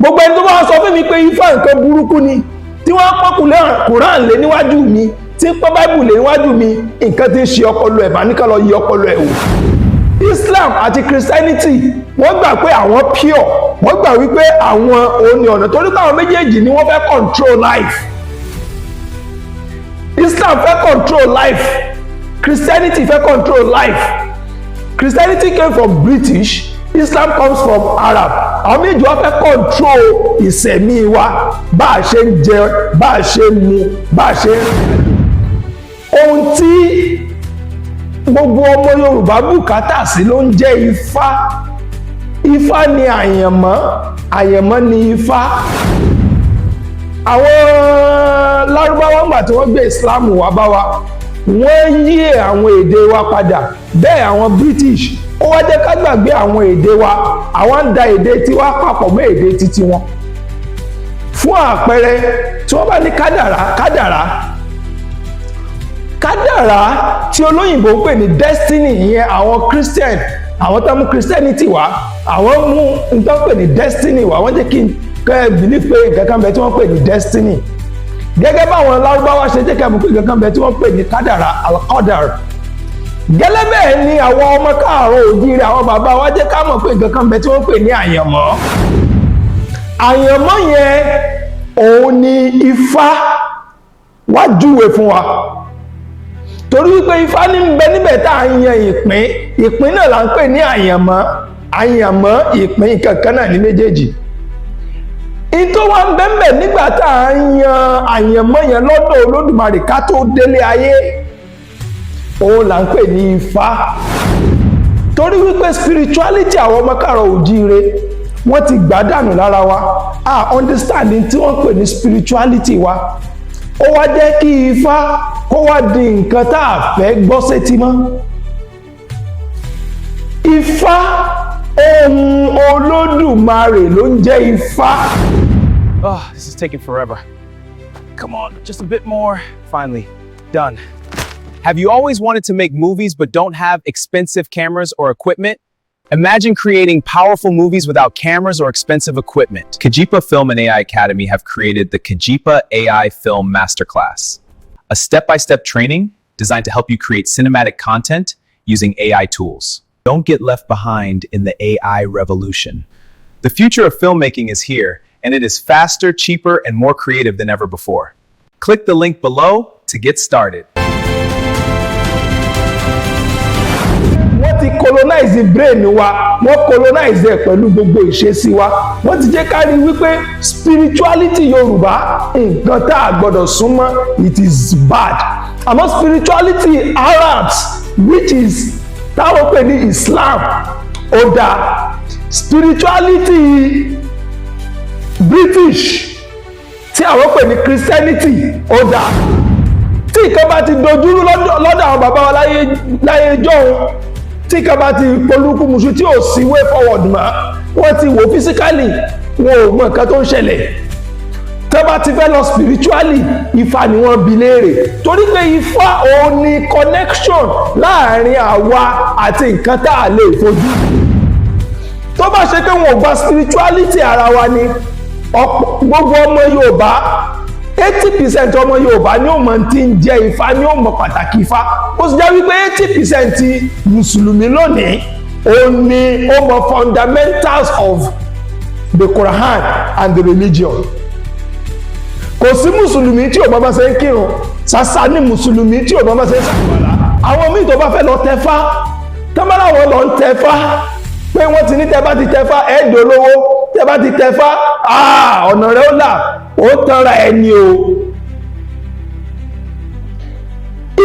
gbogbo ẹni tó bá sọ fún mi pé Ifá nǹkan burúkú ni tí wọ́n pọ́kùnlé Quran lé níwájú mi tí ń pọ́ Bible lé níwájú mi nǹkan tí ń ṣe ọpọlọ ẹ̀ bá ní ká lọ yí ọpọlọ ẹ̀ wò. Islam àti Christianity wọ́n gbà pé àwọn pure, wọ́n gbà wípé àwọn òní ọ̀nà torí pé àwọn méjèèjì ni wọ́n fẹ́ control life. Islam fẹ́ control life, Christianity fẹ́ control life. Christianity came from British, Islam comes from Arab. Àwọn méjì wọ́n fẹ́ control ìṣẹ̀mí wa, bá a ṣe ń jẹ, bá a ṣe ń mu, bá a ṣe ń rìn. Ohun tí gbogbo ọmọ Yorùbá bùkátà sí ló ń jẹ́ Ifá. Ifá ni àyànmọ́, àyànmọ́ ni Ifá. Àwọn Lárúbáwá ńgbà tí wọ́n gbé Islam wá bá wa, wọ́n yí àwọn èdè wa padà. Bẹ́ẹ̀ àwọn British ó wá jẹ́ ká gbàgbé àwọn èdè wa, àwọn ń da èdè tiwa papọ̀ mọ́ èdè titi wọn. Fún àpẹẹrẹ tí wọ́n bá ní kádàrá tí olóyìnbó ń pè ní destiny, ìyẹn àwọn Christian, àwọn tó mú Christianity wá, àwọn mú nǹkan pè ní destiny wá, wọ́n jẹ́ kí n believe pé nǹkan kan bẹ tí wọ́n pè ní destiny. Gẹ́gẹ́ báwọn Lárúbáwá ṣe jẹ́ kí a mọ̀ pé nǹkan kan bẹ tí wọ́n pè ní kádàrá, al-qadar. Gẹ́lẹ́ bẹ́ẹ̀ ni àwọn ọmọ káàárọ̀ oòjíire, àwọn bàbá wa jẹ́ ká mọ̀ pé nǹkan kan bẹ tí wọ́n pè ní àyànmọ́. Àyànmọ́ yẹn òun ni Ifá wá júwe fún wa. Torí wípé Ifá ní ń bẹ níbẹ̀ tá à ń yan ìpín, ìpín náà là ń pè ní àyànmọ́, àyànmọ́ ìpín kankan náà ní méjèèjì. Ìtò wa ń bẹ́ẹ̀ nígbà tá à ń yan àyànmọ́ yẹn lọ́dọ̀ Olódùmarè ká tó délé ayé, òun là ń pè ní Ifá. Torí wípé spirituality àwọn ọmọ káàárọ̀ oòjíire wọ́n ti gbà dànù lára wa, understanding tí wọ́n pè ní spirituality wa, ó wá jẹ́ kí Ifá kó wá di nǹkan tá a fẹ́ gbọ́ sétí mọ́. Ifá ohun Olódùmarè ló ń jẹ́ Ifá. Oh, this is taking forever. Come on, just a bit more. Finally, done. Have you always wanted to make movies but don't have expensive cameras or equipment? Imagine creating powerful movies without cameras or expensive equipment. Kajipa Film and AI Academy have created the Kajipa AI Film Masterclass, a step-by-step training designed to help you create cinematic content using AI tools. Don't get left behind in the AI revolution. The future of filmmaking is here, and it is faster, cheaper, and more creative than ever before. Click the link below to get started. Wọ́n ti colonize the brain wa, wọ́n colonize ẹ̀ pẹ̀lú gbogbo ìṣesí wa. Wọ́n ti jẹ́ ká rí wípé spirituality Yorùbá nǹkan tá a gbọ́dọ̀ súnmọ́, it is bad. Àmọ́ spirituality Arabs, which is táwọn pè ní Islam, ó dáa. Spirituality British tí àwọn pè ní Christianity, ó dáa. Tí ìkan bá ti dojúrú lọ́dọ̀ àwọn bàbá wa láyé jọ́hun, tí ìkan bá ti polúkú muṣu tí ò sí way forward mọ́, wọ́n ti wò physically, wọn ò mọ nǹkan tó ń ṣẹlẹ̀. Tẹ́ bá ti fẹ́ lọ spiritually, Ifá ni wọ́n bi léèrè. Torí pé Ifá òun ni connection láàrin àwa àti nǹkan tá a lè fojú. Tó bá ṣe pé wọn ò gba spirituality ara wa ni, gbogbo ọmọ Yorùbá 80% ọmọ Yorùbá ni ó mọ̀ tí ń jẹ́ Ifá, ni ó mọ̀ pàtàkì Ifá. Ó sì jẹ́ wípé 80% Mùsùlùmí lónìí ó ní ó mọ̀ fundamentals of the Quran and the religion. Kò sí Mùsùlùmí tí ò bá bá ṣe ń kírun, ṣàṣà ní Mùsùlùmí tí ò bá bá ṣe ń ṣàgbàlá. Àwọn míì tó bá fẹ́ lọ tẹfá, tọ́mọ́lá wọn lọ ń tẹfá, pé wọ́n ti ní tẹ́ bá ti tẹfá ẹ̀ẹ́dì olówó, tẹ́ bá ti tẹfá ọ̀nà rẹ̀ ó là, ó tanra ẹni o.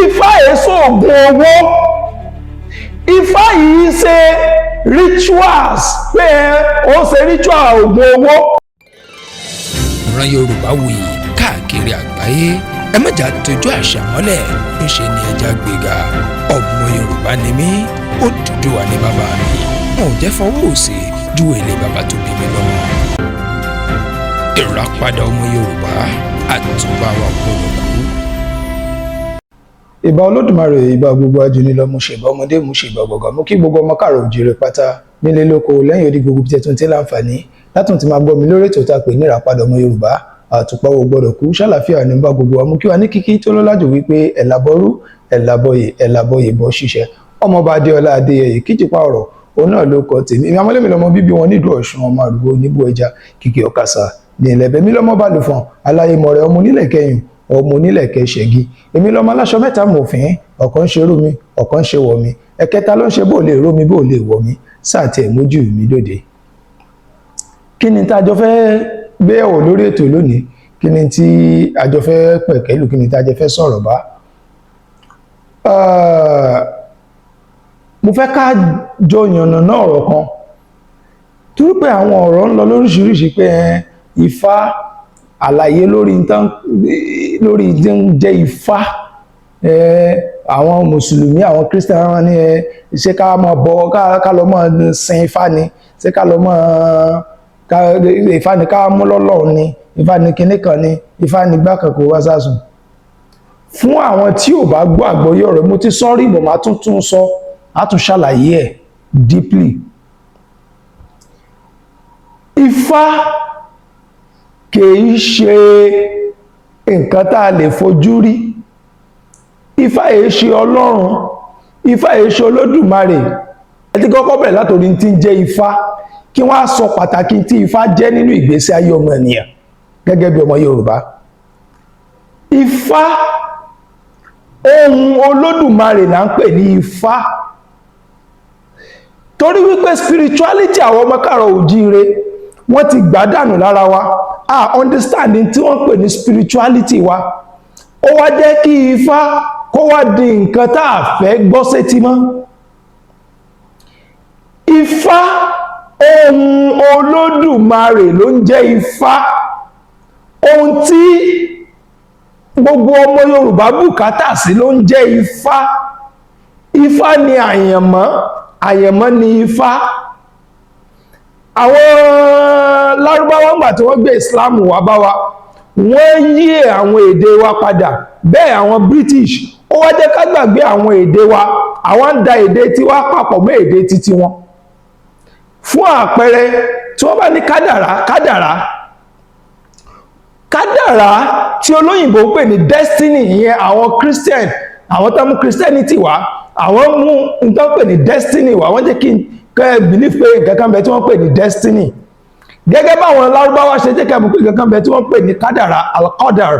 Ifá èso ògùn owó, Ifá yìí ṣe rituals, pé ó ṣe ritual ògùn owó. Ìran Yorùbá wuyì káàkiri àgbáyé, ẹ má jà tójú àṣà mọ́lẹ̀, ńṣe ni ẹja gbéga. Ọmọ Yorùbá ni mí, Odùduwà ni bàbá mi, wọn ò jẹ́ fọwọ́ òsì ju èlé bàbá tó bí mi lọ́mọ. Ìràpadà ọmọ Yorùbá, àtúbà wa gbọ́dọ̀ kú. Ìbà Olódùmarè, ìbà gbogbo ajúnilọ, mo ṣèbà ọmọdé, mo ṣèbà ọ̀gọ̀gọ̀, mo kí gbogbo ọmọ káàárọ̀ oòjíire pátá nílé lóko lẹ́yìn odi gbogbo tẹ́ tún tí láǹfààní látùn ti máa gbọ́ mi lórí ètò tá a pè ní ìràpadà ọmọ Yorùbá àtùpà wo gbọ́dọ̀ kú ṣàlàfíà ní bá gbogbo wa mú kí wa ní kíkí tó lọ́lájò wípé ẹ̀làbọ́rú ẹ̀làbọ̀yè bọ́ ṣiṣẹ́ ọmọọba Adéọlá Adéyẹyè kíjìpá ọ̀rọ̀ òun náà ló kọ tèmi ìmọ̀ amọ́lẹ́mi lọ́mọ bíbí wọn nílùú Ọ̀ṣun ọmọ àrùgbó oníbú ẹja kìkì ọ̀kasà ní ẹlẹ́bẹ̀ mi lọ́mọ bá lù fọ̀n aláyémọ̀rẹ́ ọmọ onílẹ̀ kẹyìn ọmọ onílẹ̀ kẹsẹ̀gí èmi lọ́mọ aláṣọ mẹ́ta mòfin ọ̀kan ń ṣe rú mi ọ̀kan ń ṣe wọ̀ mi ẹ̀kẹta ló ń ṣe bó lè ró mi bó lè wọ̀ mi sáà tiẹ̀ mójú mi dòde. kí ni tá a jọ fẹ́ gbé ẹ̀wọ̀ lórí ètò lónìí kí ni tí a jọ fẹ́ pẹ̀kẹ́lù kí ni tá a jọ fẹ́ sọ̀rọ̀ bá. mo fẹ́ ká jọ yànnàná ọ̀rọ̀ kan torí pé àwọn ọ̀rọ̀ ń lọ lóríṣiríṣi pé Ifá àlàyé lórí tí ń jẹ́ Ifá àwọn mùsùlùmí àwọn kírísítà wọn ní ṣé ká máa bọ ká lọ máa sin Ifá ni ṣé ká lọ máa Ifá ni ká mú lọ́lọ́run ni Ifá ni kinní kan ni Ifá ni gbá kan kò wá sásùn. Fún àwọn tí ò bá gbọ́ àgbọ́yé ọ̀rọ̀ mo ti sọ rí ìbọn máa tún sọ á tún ṣàlàyé ẹ̀ deeply. Ifá kìí ṣe nǹkan tá a lè fojú rí. Ifá yìí ṣe Ọlọ́run, Ifá yìí ṣe Olódùmarè. Ẹ ti kọ́kọ́ bẹ̀rẹ̀ látòrí tí ń jẹ́ Ifá kí wọ́n á sọ pàtàkì tí Ifá jẹ́ nínú ìgbésí ayé ọmọ ènìyàn gẹ́gẹ́ bí ọmọ Yorùbá. Ifá ohun Olódùmarè là ń pè ní Ifá torí wípé spirituality àwọn ọmọ káàrọ̀ òjíire wọ́n ti gbà dànù lára wa understanding tí wọ́n pè ní spirituality wa ó wá jẹ́ kí Ifá kó wá di nǹkan tá a fẹ́ gbọ́ sétí mọ́. Ifá ohun Olódùmarè ló ń jẹ́ Ifá ohun tí gbogbo ọmọ Yorùbá bùkátà sí ló ń jẹ́ Ifá. Ifá ni àyànmọ́, àyànmọ́ ni Ifá. Àwọn Lárúbáwá ńgbà tí wọ́n gbé Islam wá bá wa wọ́n yí àwọn èdè wa padà bẹ́ẹ̀ àwọn British ó wá jẹ́ ká gbàgbé àwọn èdè wa àwọn ń da èdè tiwa papọ̀ mọ́ èdè titi wọn. Fún àpẹẹrẹ tí wọ́n bá ní kádàrá tí olóyìnbó ń pè ní destiny ìyẹn àwọn Christian àwọn tó mú Christianity wá àwọn mú nǹkan pè ní destiny wá wọ́n jẹ́ kí believe pé nǹkan kan bẹ tí wọ́n pè ní destiny gẹ́gẹ́ báwọn Lárúbáwá ṣe jẹ́ kí àbùkù nǹkan kan bẹ tí wọ́n pè ní kádàrá al-qadar.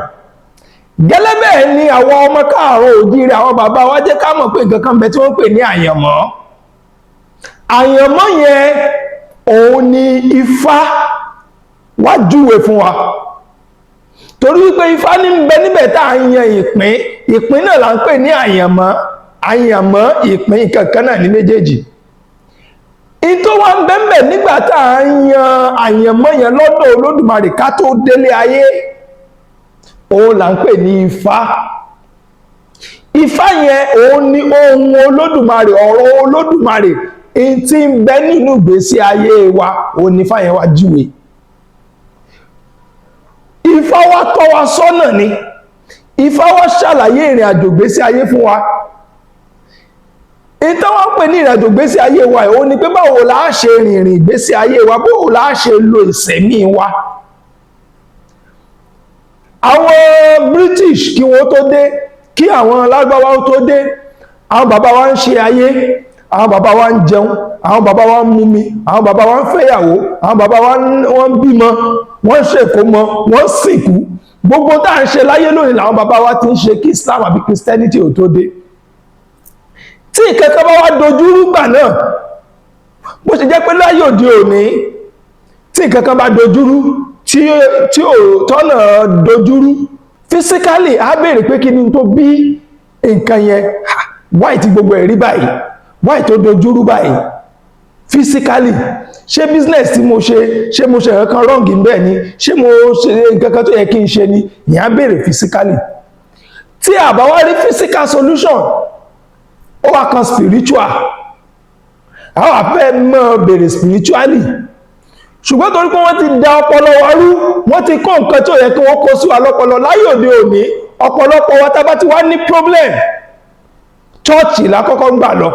Gẹ́lẹ́ bẹ́ẹ̀ ni àwọn ọmọ káàrọ̀ òjíire àwọn bàbá wa jẹ́ ká mọ̀ pé nǹkan kan bẹ tí wọ́n pè ní àyànmọ́. Àyànmọ́ yẹn òun ni Ifá wá júwe fún wa torí wípé Ifá ní ń bẹ níbẹ̀ tá à ń yan ìpín náà là ń pè ní àyànmọ́ ìpín kankan náà ní méjèèjì. Ìtò wa ń bẹ́ẹ̀ nígbà tá à ń yan àyànmọ́ yẹn lọ́dọ̀ Olódùmarè ká tó délé ayé òun là ń pè ní Ifá. Ifá yẹn òun ni ohun Olódùmarè ọ̀rọ̀ Olódùmarè tí ń bẹ nínú ìgbésí ayé wa òun ni Ifá yẹn wá júwe. Ifá wá tọ́ wa sọ́nà ni Ifá wá ṣàlàyé ìrìn àjò ìgbésí ayé fún wa. Ìtàn wọ́n pè ní ìrìn àjò ìgbésí ayé wa òun ni pé báwo la ṣe rìnrìn ìgbésí ayé wa báwo la ṣe lo ìṣẹ̀mí wa. Àwọn British kí wọ́n tó dé kí àwọn Lárúbáwá tó dé àwọn bàbá wa ń ṣe ayé àwọn bàbá wa ń jẹun àwọn bàbá wa ń mumi àwọn bàbá wa ń fẹ́yàwó àwọn bàbá wa wọ́n ń bímọ wọ́n ń ṣèkómọ wọ́n ń sìnkú gbogbo tá à ń ṣe láyé lónìí làwọn bàbá wa ti ń ṣe kí Islam àbí Christianity ò tó dé. Tí ìkẹ́kẹ́ bá wá dojúrú gbà náà bó ṣe jẹ́ pé láyé òde òní tí ìkẹ́kẹ́ bá dojúrú tí ò tọ́nà dojúrú physically á béèrè pé kí ni tó bí nǹkan yẹn why tí gbogbo ẹ̀ rí báyìí why tó dojúrú báyìí physically ṣé business tí mo ṣe nǹkan wrong bẹ́ẹ̀ ni ṣé mo ṣe nǹkan kan tó yẹ kí n ṣe ni ìyẹn á béèrè physically. Tí a bá wá rí physical solution ó wá kan spiritual àwọn àfẹ́ mọ́ béèrè spiritually ṣùgbọ́n torí pé wọ́n ti da ọpọlọ wa rú wọ́n ti kó nǹkan tó yẹ kí wọ́n kó sí wa lọ́pọlọ láyé òde òní ọ̀pọ̀lọpọ̀ wa tá bá ti wá ní problem chọ́ọ̀chì la kọ́kọ́ ń gbà lọ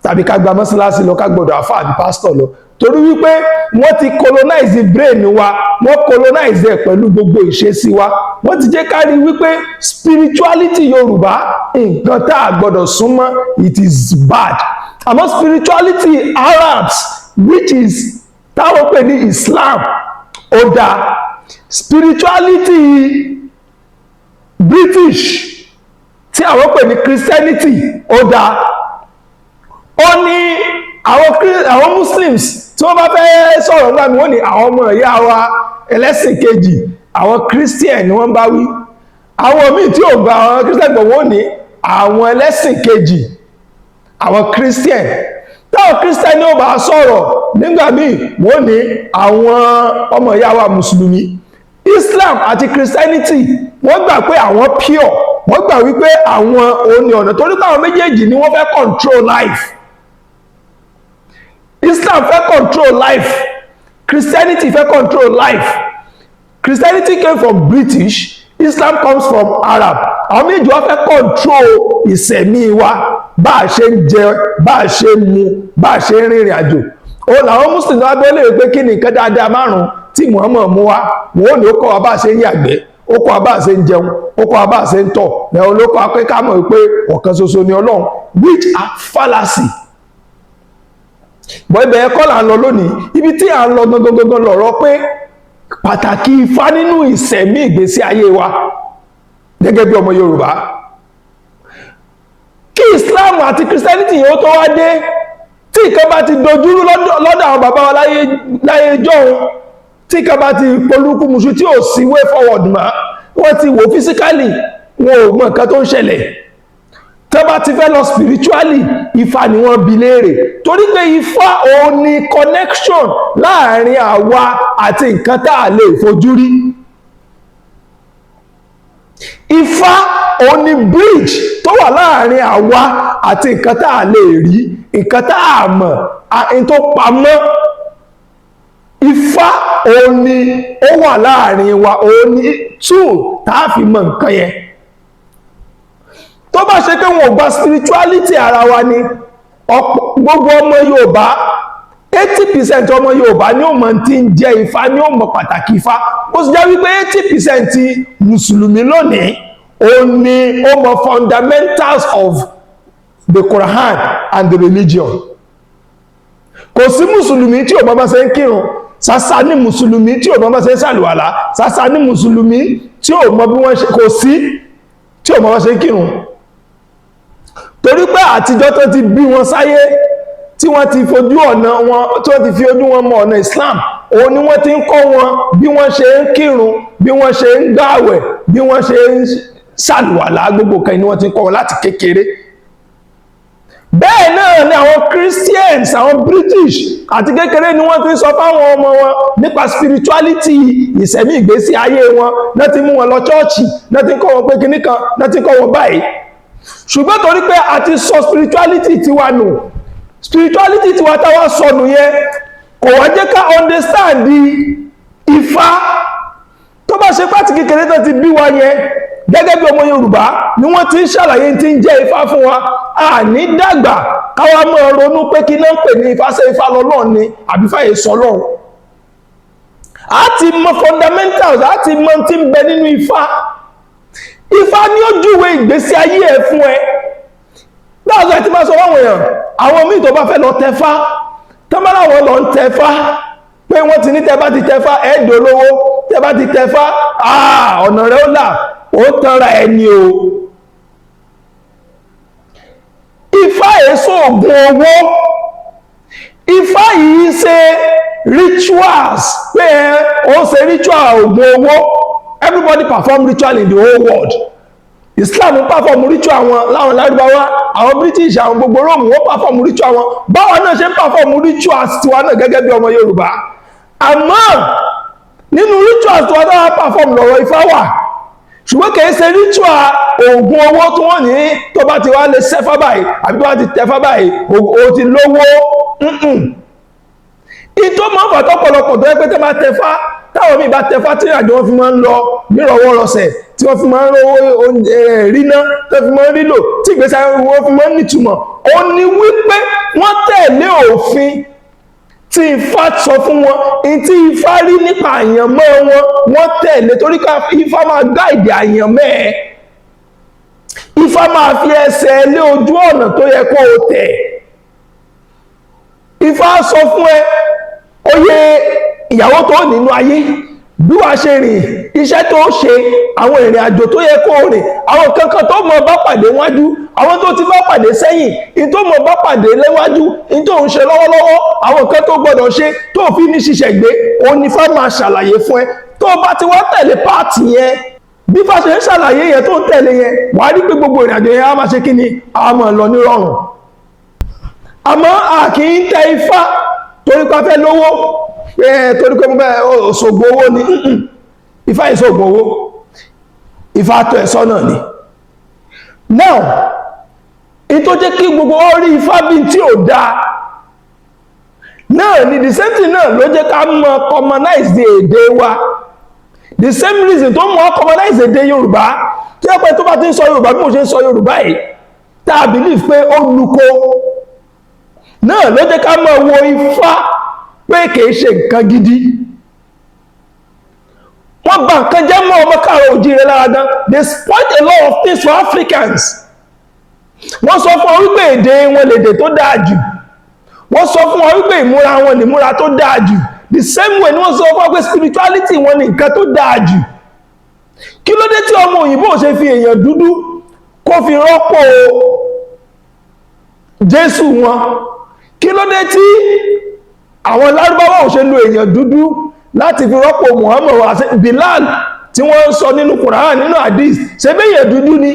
tàbí ká gba mọ́sálásí lọ ká gbọ́dọ̀ àfáà àbí pásítọ̀ lọ torí wípé wọ́n ti colonize brain wa wọ́n colonize ẹ̀ pẹ̀lú gbogbo ìṣesí wa wọ́n ti jẹ́ ká rí wípé spirituality Yorùbá nǹkan tá a gbọ́dọ̀ súnmọ́ it is bad àmọ́ spirituality Arabs which is táwọn pè ní Islam ó dáa spirituality British tí àwọn pè ní Christianity ó dáa ó ní àwọn Muslims tí wọ́n bá fẹ́ sọ̀rọ̀ nígbà mi wọ́n ní àwọn ọmọ ìyá wa ẹlẹ́sìn kejì àwọn Christian ni wọ́n bá wí àwọn míì tí ò gba àwọn Christian gbọ̀ wọ́n ní àwọn ẹlẹ́sìn kejì àwọn Christian táwọn Christian ní ó bá sọ̀rọ̀ nígbà míì wọ́n ní àwọn ọmọ ìyá wa Mùsùlùmí Islam àti Christianity wọ́n gbà pé àwọn pure wọ́n gbà wípé àwọn òní ọ̀nà torí pé àwọn méjèèjì ni wọ́n fẹ́ control life Islam fẹ́ control life Christianity fẹ́ control life Christianity came from British Islam comes from Arab àwọn méjì wọ́n fẹ́ control ìṣẹ̀mí wa bá a ṣe ń jẹ bá a ṣe ń mu bá a ṣe ń rìnrìn àjò ó làwọn Muslim náà bẹ́ẹ̀ lè pé kí ni nǹkan dáadáa márùn-ún tí Muhammad mú wá wọn ò ní ó kọ́ wa bá a ṣe ń yàgbẹ́ ó kọ́ wa bá a ṣe ń jẹun ó kọ́ wa bá a ṣe ń tọ̀ ẹ̀hún ló kọ́ wa pé ká mọ̀ pé ọ̀kan ṣoṣo ni Ọlọ́run which are fallacy bọ́ ibẹ̀ ẹ̀kọ́ là ń lọ lónìí ibi tí à ń lọ gangan lọ̀rọ̀ pé pàtàkì Ifá nínú ìṣẹ̀mí ìgbésí ayé wa gẹ́gẹ́ bí ọmọ Yorùbá kí Islam àti Christianity yóò tó wá dé tí ìkan bá ti dojúrú lọ́dọ̀ àwọn bàbá wa láyé jọ́hun tí ìkan bá ti polúkú muṣu tí ò sí way forward mọ́ wọ́n ti wò physically wọn ò mọ̀ nǹkan tó ń ṣẹlẹ̀ tó bá ti fẹ́ lọ spiritually Ifá ni wọ́n bi léèrè torí pé Ifá òun ni connection láàrin àwa àti nǹkan tá a lè fojú rí Ifá òun ni bridge tó wà láàrin àwa àti nǹkan tá a lè rí nǹkan tá a mọ̀ àìn tó pamọ́ Ifá òun ni ó wà láàrin wa òun ni tool tá a fi mọ̀ nǹkan yẹn tó bá ṣe pé wọn ò gba spirituality ara wa ni gbogbo ọmọ Yorùbá 80% ọmọ Yorùbá ni ó mọ̀ tí ń jẹ́ Ifá ni ó mọ̀ pàtàkì Ifá ó sì jẹ́ wípé 80% Mùsùlùmí lónìí ó ní ó mọ̀ fundamentals of the Quran and the religion kò sí Mùsùlùmí tí ò mọ̀ bá ṣe ń kírun sàṣà ní Mùsùlùmí tí ò mọ̀ bá ṣe ń ṣàlùwàlá sàṣà ní Mùsùlùmí tí ò mọ̀ bí wọ́n ṣe kò sí tí ò mọ̀ bá ṣe ń kírun torí pé àtijọ́ tó ti bí wọn sáyé tí wọ́n ti fojú ọ̀nà wọn tí wọ́n ti fi ojú wọn mọ ọ̀nà Islam òun ni wọ́n ti ń kọ́ wọn bí wọ́n ṣe ń kírun bí wọ́n ṣe ń gbààwẹ̀ bí wọ́n ṣe ń ṣàlùwàlá gbogbo kan ni wọ́n ti ń kọ́ wọn láti kékeré bẹ́ẹ̀ náà ni àwọn Christians àwọn British àti kékeré ni wọ́n ti ń sọ fáwọn ọmọ wọn nípa spirituality ìṣẹ̀mí ìgbésí ayé wọn náà ti mú wọn lọ chọ́ọ̀chì náà ti ń kọ́ wọn pé kinní kan náà ti ń kọ́ wọn báyìí ṣùgbọ́n torí pé a ti sọ spirituality tiwa nù spirituality tiwa táwa sọnù yẹn kò wá jẹ́ ká understand di Ifá tó bá ṣe pàtì kékeré tó ti bí wa yẹn gẹ́gẹ́ bí ọmọ Yorùbá ni wọ́n ti ń ṣàlàyé tí ń jẹ́ Ifá fún wa a ní dàgbà káwa máa ronú pé kí náà ń pè ní Ifá ṣe Ifá lọ́lọ́run ni àbí fàyè sọ lọ́run a ti mọ fundamentals a ti mọ tí ń bẹ nínú Ifá Ifá ní ó júwe ìgbésí ayé ẹ fún ẹ dáàzọ ẹ ti máa sọ wọ́n èèyàn àwọn míì tó bá fẹ́ lọ tẹfá tọ́mọ́lá wọn lọ ń tẹfá pé wọ́n ti ní tẹfá ti tẹfá ẹ̀ẹ́dì olówó tẹfá ti tẹfá ọ̀nà rẹ̀ ó là ó tanra ẹni o Ifá èso ògùn owó Ifá yìí ṣe rituals pé ó ṣe ritual ògùn owó everybody perform ritual in the whole world Islam perform ritual wọn láwọn Lárúbáwá àwọn British àwọn gbogbo Rome wọ́n perform ritual wọn báwọn náà ṣe perform rituals tiwa náà gẹ́gẹ́ bí ọmọ Yorùbá àmọ́ nínú rituals tiwa náà perform lọ́rọ̀ Ifá wà ṣùgbọ́n kìí ṣe ritual oògùn owó tí wọ́n ní tó bá ti wá lè ṣẹ́fá báyìí àbí tó bá ti tẹfá báyìí o ti lówó ìtọ́ máa ń fàtọ́ pọ̀lọpọ̀ tó yẹ pé tẹ́ bá tẹfá táwọn míì bá tẹfá tí àjọ wọn fi máa ń lọ nírọ̀wọ́rọsẹ̀ tí tí wọ́n fi máa ń rówó ríná tó fi máa ń rílò tí ìgbésí ayé wọn fi máa ń nítumọ̀ ó ní wípé wọ́n tẹ̀lé òfin tí Ifá sọ fún wọn tí Ifá rí nípa àyànmọ́ wọn wọ́n tẹ̀lé torí ká Ifá máa gáìdì àyànmọ́ ẹ̀ Ifá máa fi ẹsẹ̀ lé ojú ọ̀nà tó yẹ kó o tẹ̀ Ifá sọ fún ẹ oyè ìyàwó tó nínú ayé bí wàá ṣe rìn iṣẹ́ tó ṣe àwọn ìrìn àjò tó yẹ kó rìn àwọn kankan tó mọ̀ bá pàdé wájú àwọn tó ti bá pàdé sẹ́yìn in tó mọ̀ bá pàdé léwájú in tó ń ṣe lọ́wọ́lọ́wọ́ àwọn nǹkan tó gbọdọ̀ ṣe tó fi ní ṣiṣẹ́ gbé òun ni Ifá máa ṣàlàyé fún ẹ tó bá ti wá tẹ̀lé páàtì yẹn bí Ifá ṣe ń ṣàlàyé yẹn tó ń tẹ̀lé yẹn wàá rí pé gbogbo ìrìn àjò yẹn á máa ṣe kí ni á máa lọ ní rọrùn àmọ́ a kì í tẹ Ifá torí pé a fẹ́ lówó torí pé mo bẹ òṣògbò owó ni Ifá ìṣògbò owó Ifá tó ẹ̀ sọ́nà ni now in tó jẹ́ kí gbogbo ọ rí Ifá bí tí ò dáa náà ni the same thing náà ló jẹ́ ká mọ commonize èdè wa the same reason tó mọ commonize èdè Yorùbá tó yẹ pé tó bá ti ń sọ Yorùbá bí mo ṣe ń sọ Yorùbá yìí tá a believe pé ó luko náà ló jẹ́ ká mọ wo Ifá pé kìí ṣe nǹkan gidi wọ́n bà nǹkan jẹ́ mọ́ ọmọ káàrọ̀ òjíire lára gan they spoil a lot of things for Africans wọ́n sọ fún ọ wípé èdè wọn lèdè tó dáa jù wọ́n sọ fún ọ wípé ìmúra wọn nìmúra tó dáa jù the same way ni wọ́n sọ fún ọ pé spirituality wọn ni nǹkan tó dáa jù kí ló dé tí ọmọ òyìnbó ṣe fi èèyàn dúdú kó fi rọ́pò Jésù wọn kí ló dé tí àwọn lárúbáwá ò ṣe lo èèyàn dúdú láti fi rọ́pò Muhammad àti Bilal tí wọ́n ń sọ nínú Quran nínú hadith ṣe bí èèyàn dúdú ni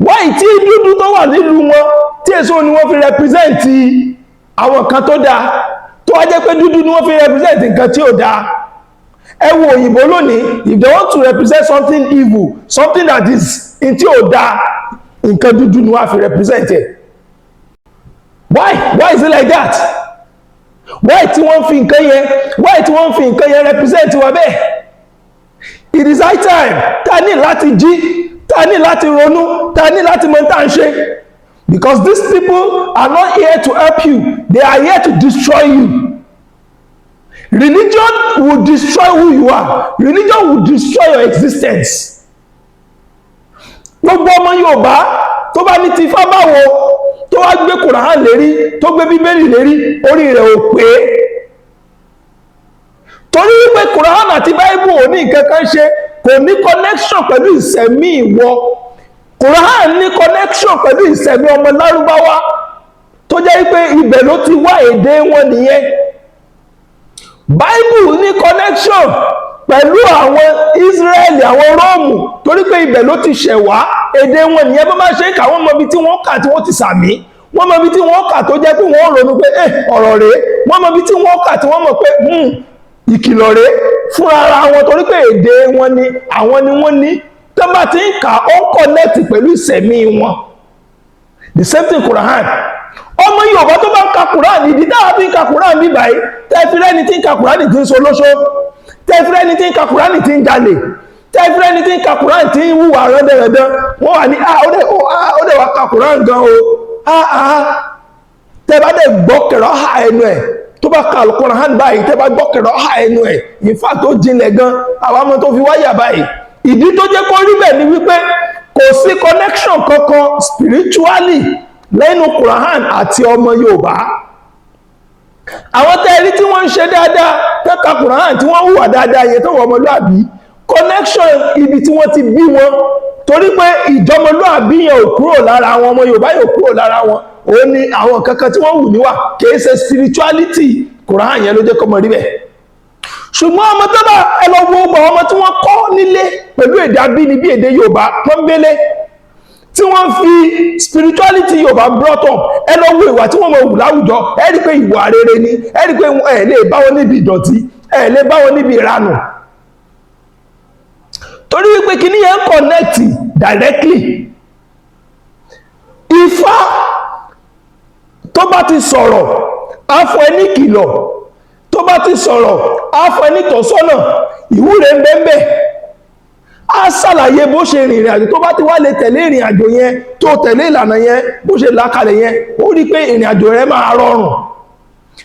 wáyé tí dúdú tó wà nílùú wọn tí èso ni wọ́n fi represent àwọn kan tó dáa tó wá jẹ́ pé dúdú ni wọ́n fi represent nǹkan tí ò dáa ẹ wo òyìnbó lónìí if they want to represent something evil something that is in tí ò dáa nǹkan dúdú ni wọ́n fi represent it. Why is it like that? Why tí wọ́n fi nǹkan yẹn represent wa bẹ́ẹ̀? It is high time ta ní láti jí ta ní láti ronú ta ní láti mọ̀ tá à ń ṣe because these people are not here to help you they are here to destroy you. Religion will destroy who you are. Religion will destroy your existence. Gbogbo ọmọ Yorùbá tó bá ní ti Ifá báwo tó wá gbé Kùránì lérí tó gbé Bíbélì lérí orí rẹ̀ ò pé torí wípé Kùránì àti Báíbù ò ní nǹkan kan ṣe kò ní connection pẹ̀lú ìṣẹ̀mí ìwọ Kùránì ní connection pẹ̀lú ìṣẹ̀mí ọmọ Lárúbáwá tó jẹ́ wípé ibẹ̀ ló ti wá èdè wọn nìyẹn Báíbù ní connection pẹ̀lú àwọn Ísírẹ́lì àwọn Róòmù torí pé ibẹ̀ ló ti ṣẹ̀ wá èdè wọn nìyẹn bá máa ṣe ń kà wọ́n mọ ibi tí wọ́n kà tí wọ́n ti sàmí wọ́n mọ ibi tí wọ́n kà tó jẹ́ pé wọ́n ronú pé ọ̀rọ̀ rèé wọ́n mọ ibi tí wọ́n kà tí wọ́n mọ̀ pé ìkìlọ̀ rèé fúnra ara wọn torí pé èdè wọn ni àwọn ni wọ́n ní tó bá ti ń kà ó ń kọ́nẹ́tì pẹ̀lú ìṣẹ̀mí wọn the same thing Quran ọmọ Yorùbá tó bá ń ka Quran ìdí táwọn fi ń ka Quran bí báyìí tẹ́fìrẹ́ni tí ń ka Quran ti ń so lóṣó tẹ́fìrẹ́ni tí ń ka Quran ti ń jalè tẹ́fìrẹ́ni tí ń ka Quran ti ń wúwà rẹ́dẹ̀rẹ́dẹ́ wọ́n wà ní ó dẹ̀ wá ka Quran gan o tẹ́ bá dẹ̀ gbọ́ kẹ̀rọ ha ẹnu ẹ̀ tó bá ka Al-Quran báyìí tẹ́ bá gbọ́ kẹ̀rọ ha ẹnu ẹ̀ ìfà tó jinlẹ̀ gan àwọn ọmọ tó fi wáyà báyìí ìdí tó jẹ́ kó rí bẹ́ẹ̀ ni wípé kò sí connection kankan spiritually lẹ́nu Quran àti ọmọ Yorùbá àwọn tẹ́ẹ̀rí tí wọ́n ń ṣe dáadáa tẹ́ka Quran tí wọ́n hùwà dáadáa yẹn tó wọ ọmọlúàbí connection ibi tí wọ́n ti bí wọn torí pé ìjọmọlúàbí yẹn ò kúrò lára wọn ọmọ Yorùbá yẹn ò kúrò lára wọn òun ni àwọn kankan tí wọ́n hù níwà kìí ṣe spirituality Quran yẹn ló jẹ́ kọ́mọ rí bẹ́ẹ̀ ṣùgbọ́n ọmọ tó bá ẹlọ́wọ́ ọgbà ọmọ tí wọ́n kọ́ nílé pẹ̀lú èdè abínibí èdè Yorùbá pọ́nbélé tí wọ́n fi spirituality Yorùbá brought up ẹlọ́wọ́ ìwà tí wọ́n mọ̀ wù láwùjọ ẹ rí pé ìwà rere ni ẹ rí pé ẹ lè bá wọn níbi ìdọ̀tí ẹ lè bá wọn níbi ìranù torí wípé kí ní yẹn connect directly Ifá tó bá ti sọ̀rọ̀ afọ ẹni kìlọ̀ tó bá ti sọ̀rọ̀ afọ ẹni tọ̀sọ́nà ìwúre ń bẹ́ẹ̀ á ṣàlàyé bó ṣe rìn ìrìn àjò. Tó bá ti wá lè tẹ̀lé ìrìn àjò yẹn, tó tẹ̀lé ìlànà yẹn bó ṣe làkalẹ̀ yẹn, ó rí pé ìrìn àjò rẹ máa rọrùn.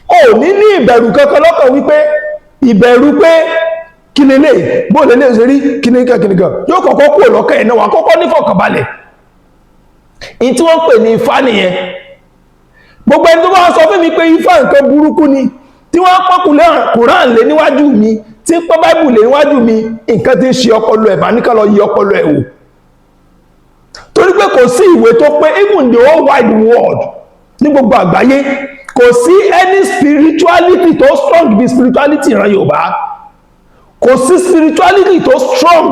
Ó ní ní ìbẹ̀rù kankan lọ́kàn wípé ìbẹ̀rù pé kí ni lè bó lè lè ṣe rí kí ni kan yóò kọ́kọ́ kúrò lọ́kàn ẹ̀ náà, wà kọ́kọ́ ní fọkànbalẹ̀. In tí wọ́n pè ní Ifá nìyẹn. Gbogbo ẹni tó bá sọ fún mi pé Ifá nǹkan burúkú ni, tí wọ́n pọ́n Kùránì lé níwájú mi, tí pọ́n Báíbù lé níwájú mi, nǹkan tí ń ṣe ọpọlọ ẹ̀ bá ní ká lọ yí ọpọlọ ẹ̀ wò. Torí pé kò sí ìwé tó pé even the whole wide world ní gbogbo àgbáyé, kò sí any spirituality tó strong bí spirituality ìran Yorùbá. Kò sí spirituality tó strong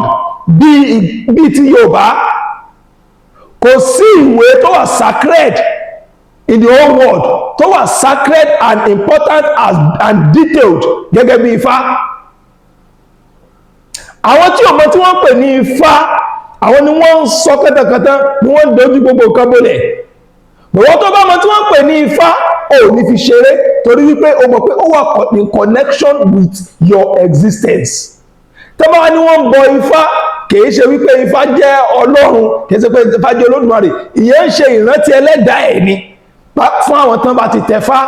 bí ti Yorùbá. Kò sí ìwé tó wà sacred in the whole world tó wà sacred and important and detailed gẹ́gẹ́ bí Ifá. Àwọn tí ọmọ tí wọ́n pè ní Ifá, àwọn ni wọ́n ń sọ kẹ́tẹ̀kẹ́tẹ́, ni wọ́n ń dojú gbogbo nǹkan bolẹ̀. Bọ̀wọ́ tó bá mọ̀ tí wọ́n pè ní Ifá, ò ní fi ṣeré, torí wípé o mọ̀ pé ó wà in connection with your existence. Tó bá ní wọ́n bọ Ifá, kìí ṣe wípé Ifá jẹ́ Ọlọ́run, kìí ṣe pé Ifá jẹ́ Olódùmarè, ìyẹn ń ṣe ìrántí ẹlẹ́dàá ẹ̀ ni fún àwọn tán bá ti tẹ̀fá.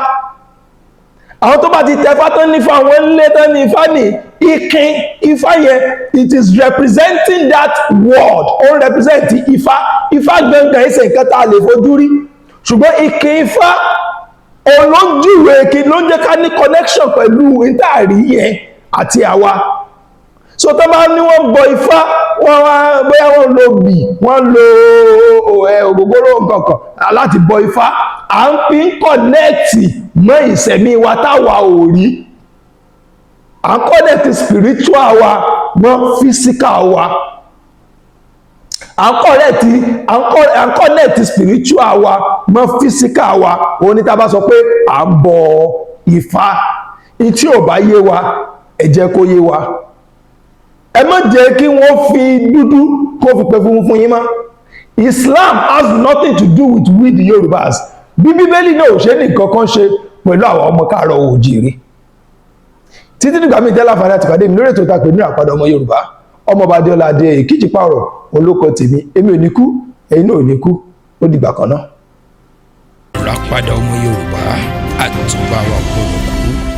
Àwọn tó bá ti tẹ̀fá tán nífá, àwọn ilé tán ní Ifá ní Ìkin Ifá yẹn, it is representing that word, ó represent Ifá. Ifá gangan ẹsẹ̀ nǹkan tá a lè fojú rí, ṣùgbọ́n Ìkin Ifá olójúwe kí ló ń jẹ́ ká ní connection pẹ̀lú ìtàrí yẹn àti àwa. So tó bá ní wọ́n bọ Ifá, wọ́n wá bóyá wọ́n lo bì, wọ́n lo ògógóró nǹkankan láti bọ Ifá, à ń fi ń kọ̀nẹ́ẹ̀tì mọ́ ìṣẹ̀mí wa táwa ò rí. À ń kọ̀nẹ́ẹ̀tì spiritual wa mọ́ physical wa. À ń kọ̀nẹ́ẹ̀tì spiritual wa mọ́ physical wa. Òun ni tá bá sọ pé à ń bọ Ifá. Tí ò bá yé wa, ẹ jẹ́ kó yé wa. Ẹ má jẹ́ kí wọ́n fi dúdú kó fi pè fún yín mọ́. Islam has nothing to do with we the Yorubas. Bí Bíbélì náà ò ṣe ní nǹkan kan ṣe pẹ̀lú àwọn ọmọ káàárọ̀ oòjíire. Títí nígbà míì tẹ́lá fàdé àti pàdé mi lórí ètò ìtàpé ní Ìràpadà Ọmọ Yorùbá. Ọmọọba Adéọlá Adé Èkìtì pààrọ̀ olóko tèmi, èmi ò ní kú, ẹ̀yin náà ò ní kú, ó dìgbà kan náà. Ìràpadà Ọmọ Yorùbá, àtúbà wa kò ní kú.